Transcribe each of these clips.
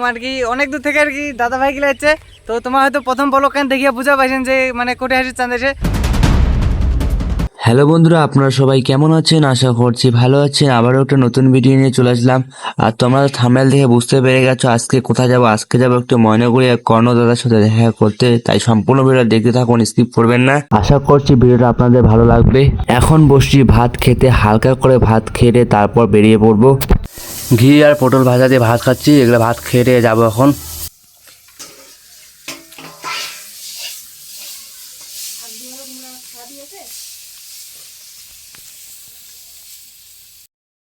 মানে কি অনেক দূর থেকে আর কি দাদা ভাই গিলা হচ্ছে। তো তোমার হয়তো প্রথম ব্লগ কেন দেখিয়ে বুঝা পাইছেন যে মানে কোটে হাসির চাঁদ এসে। হ্যালো বন্ধুরা, আপনারা সবাই কেমন আছেন? আশা করছি ভালো আছেন। আবারও একটা নতুন ভিডিও নিয়ে চলে আসলাম। আর তোমরা থাম্বনেল দেখে বুঝতে পেরে গেছো আজকে কোথায় যাবো। আজকে যাবো একটু ময়নাগুড়ি আর কর্ণ দাদার সাথে দেখা করতে। তাই সম্পূর্ণ ভিডিও দেখতে থাকুন, স্কিপ করবেন না। আশা করছি ভিডিওটা আপনাদের ভালো লাগবে। এখন বসছি ভাত খেতে, হালকা করে ভাত খেয়ে তারপর বেরিয়ে পড়বো। ঘি আর পটল ভাজা দিয়ে ভাত খাচ্ছি। এগুলো ভাত খেয়ে যাবো এখন।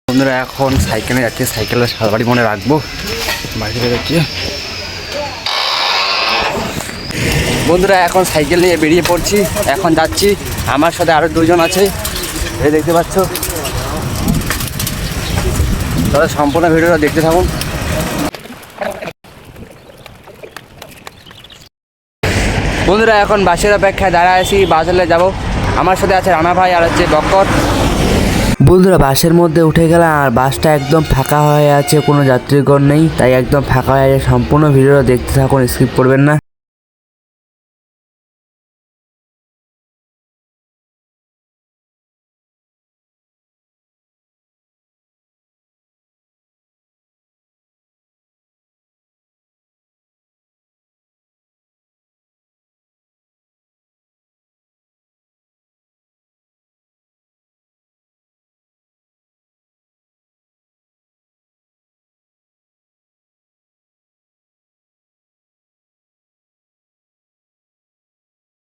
বন্ধুরা এখন সাইকেলে যাচ্ছি, সাইকেলটা সালবাড়ি মনে রাখবো, বাড়িতে বেরোচ্ছি। বন্ধুরা এখন সাইকেল নিয়ে বেরিয়ে পড়ছি, এখন যাচ্ছি। আমার সাথে আরও দুজন আছে, এই দেখতে পাচ্ছ। তবে সম্পূর্ণ ভিডিওটা দেখতে থাকুন। বন্ধুরা এখন বাসের অপেক্ষায় দাঁড়ায় আছি, বাস হলে যাবো। আমার সাথে আছে রানা ভাই আর হচ্ছে বক্কর। বন্ধুরা বাসের মধ্যে উঠে গেলাম, আর বাসটা একদম ফাঁকা হয়ে আছে, কোনো যাত্রীগণ নেই, তাই একদম ফাঁকা হয়ে আছে। সম্পূর্ণ ভিডিওটা দেখতে থাকুন, স্কিপ করবেন না।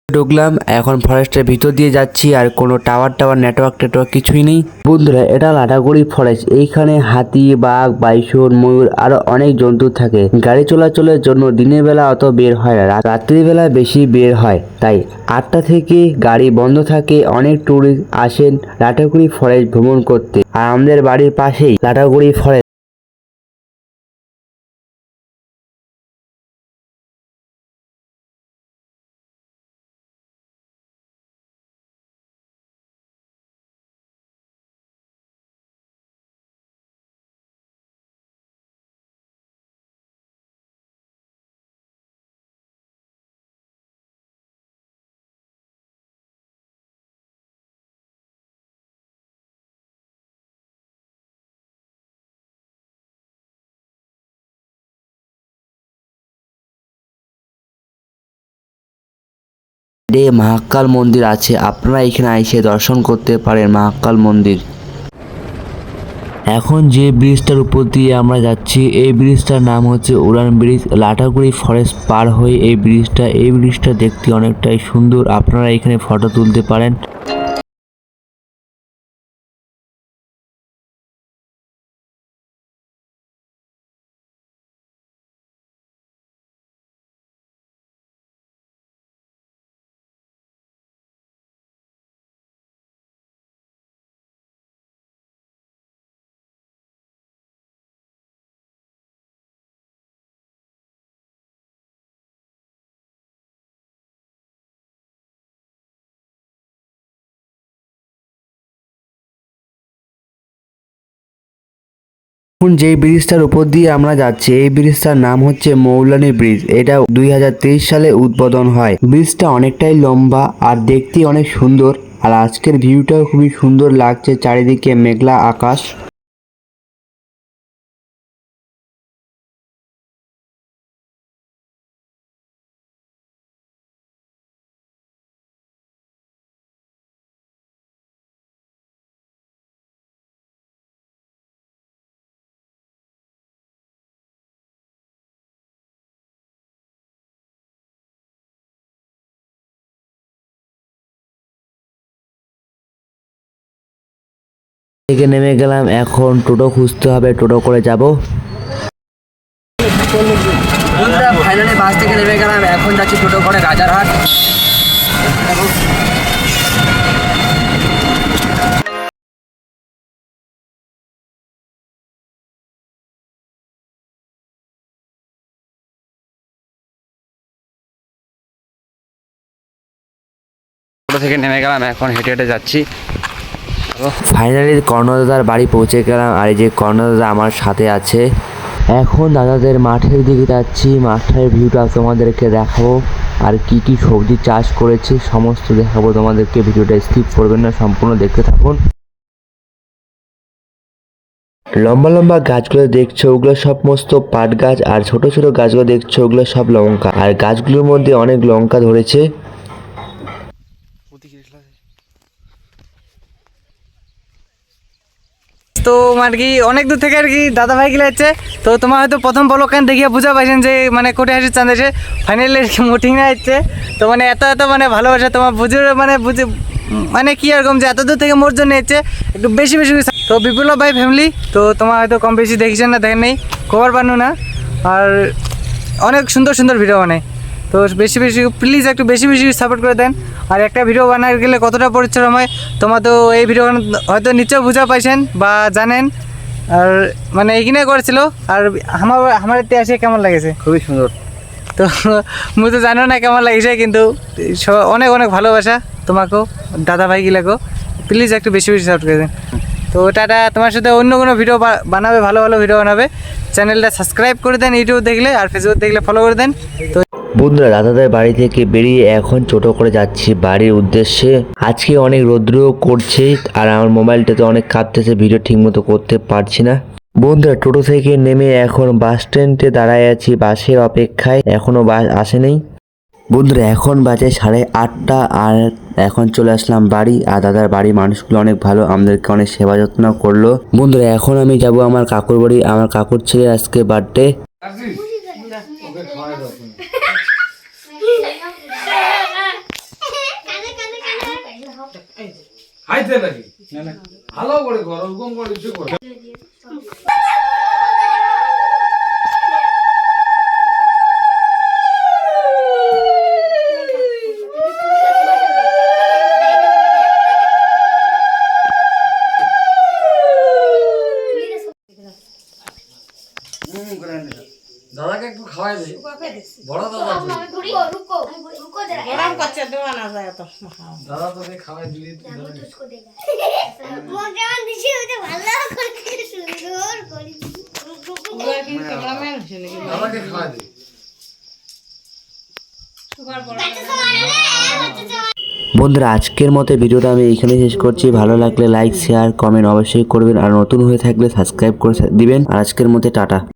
ঢুকলাম, এখন ফরেস্টের ভিতর দিয়ে যাচ্ছি, আর কোনো টাওয়ার নেটওয়ার্ক কিছুই নেই। বন্ধুরা এটা লাটাগুড়ি ফরেস্ট, এইখানে হাতি, বাঘ, বাইসন, ময়ূর আরো অনেক জন্তু থাকে। গাড়ি চলাচলের জন্য দিনের বেলা অত বের হয় না, রাত্রিবেলা বেশি বের হয়। তাই 8টা থেকে গাড়ি বন্ধ থাকে। অনেক টুরিস্ট আসেন লাটাগুড়ি ফরেস্ট ভ্রমণ করতে। আর আমাদের বাড়ির পাশেই লাটাগুড়ি ফরেস্ট। মহাকাল মন্দির আছে, আপনারা এখানে এসে দর্শন করতে পারেন মহাকাল মন্দির। এখন যে ব্রিজটার উপর দিয়ে আমরা যাচ্ছি, এই ব্রিজটার নাম হচ্ছে উড়ান ব্রিজ। লাটাগুড়ি ফরেস্ট পার হয়ে এই ব্রিজটা দেখতে অনেকটাই সুন্দর। আপনারা এখানে ফটো তুলতে পারেন। এখন যে ব্রিজটার উপর দিয়ে আমরা যাচ্ছি, এই ব্রিজটার নাম হচ্ছে মৌলানি ব্রিজ। এটা 2023 সালে উদ্বোধন হয়। ব্রিজটা অনেকটাই লম্বা আর দেখতে অনেক সুন্দর। আর আজকের ভিউটাও খুবই সুন্দর লাগছে, চারিদিকে মেঘলা আকাশ। থেকে নেমে গেলাম, এখন টোটো খুঁজতে হবে, টোটো করে যাব। ফাইনালি বাস থেকে নেমে গেলাম, এখন যাচ্ছি টোটো করে রাজারহাট। টোটো থেকে নেমে গেলাম, এখন হেঁটে হেঁটে যাচ্ছি। ফাইনালি কর্ণদাদার বাড়ি পৌঁছে গেলাম, আর এই যে কর্ণদাদা আমার সাথে আছে। এখন দাদাদের মাঠের দিকে যাচ্ছি, মাঠের ভিউটা তোমাদেরকে দেখাবো আর কি কি সবজি চাষ করেছে সমস্ত দেখাবো তোমাদেরকে। ভিডিওটা স্কিপ করবেন না, সম্পূর্ণ দেখতে থাকুন। লম্বা লম্বা গাছগুলো দেখছো ওগুলো সমস্ত পাট গাছ, আর ছোট ছোট গাছগুলো দেখছো ওগুলো সব লঙ্কা, আর গাছগুলোর মধ্যে অনেক লঙ্কা ধরেছে। তো আর কি অনেক দূর থেকে আর কি দাদা ভাইগুলো হচ্ছে। তো তোমার হয়তো প্রথম ব্লগখান দেখিয়ে বুঝা পাইছেন যে মানে কোটে হাসির চাঁদ এসে ফাইনালি মোটিং না হচ্ছে। তো মানে এত এত মানে ভালোবাসা তোমার বুঝে মানে কি এরকম যে এত দূর থেকে মোর জন্য এসছে একটু বেশি বেশি। তো বিপ্লব ভাই ফ্যামিলি তো তোমার হয়তো কম বেশি দেখেছেন না, দেখেন নেই, খবর পানো না। আর অনেক সুন্দর সুন্দর ভিডিও বানায়, তো বেশি বেশি প্লিজ একটু বেশি বেশি সাপোর্ট করে দেন। আর একটা ভিডিও বানাতে গেলে কতটা পরিশ্রম হয় তোমার তো এই ভিডিও হয়তো নিশ্চয় বুঝা পাইছেন বা জানেন। আর মানে এইখানে করেছিল। আর আমার আসে কেমন লাগেছে? খুবই সুন্দর। তো মুই তো জানো না কেমন লাগছে, কিন্তু অনেক অনেক ভালোবাসা তোমাকেও দাদা ভাইগুলাকেও। প্লিজ একটু বেশি বেশি সাপোর্ট করে দেন। তো টাটা, তোমার সাথে অন্য কোনো ভিডিও বানাবে, ভালো ভালো ভিডিও বানাবে। চ্যানেলটা সাবস্ক্রাইব করে দেন ইউটিউব দেখলে, আর ফেসবুক দেখলে ফলো করে দেন। তো বন্ধুরা দাদাদের বাড়ি থেকে বেরিয়ে এখন টোটো করে যাচ্ছি বাড়ির উদ্দেশ্যে। আজকে অনেক রৌদ্র করছে আর আমার মোবাইলটাতে অনেক কাঁপতেছে, ভিডিও ঠিক মতো করতে পারছি না। বন্ধুরা টোটো থেকে নেমে এখন বাস স্ট্যান্ডে দাঁড়ায় আছি বাসের অপেক্ষায়, এখনো বাস আসেনি। বন্ধুরা এখন বাজে 8:30 আর এখন চলে আসলাম বাড়ি। আর দাদার বাড়ি মানুষগুলো অনেক ভালো, আমাদেরকে অনেক সেবা যত্ন করলো। বন্ধুরা এখন আমি যাব আমার কাকুর বাড়ি, আমার কাকুর ছেলে আজকে বার্থডে। খাইতে নাকি ভালো করে করো, ওরকম করে কিছু করো। দাদাকে একটু খাওয়াই দে, বড় দাদা गरम कच्चे देवा ना जाए तो দাদা তোকে খাওয়াই দিলি। कैमरामैन है लेकिन দাদাকে খাওয়াই দে। বন্ধুরা আজকের মতো ভিডিওটা আমি এখানে শেষ করছি। ভালো লাগলে লাইক শেয়ার কমেন্ট অবশ্যই করবেন, আর নতুন হয়ে থাকলে সাবস্ক্রাইব করে দিবেন। আর আজকের মতো টাটা।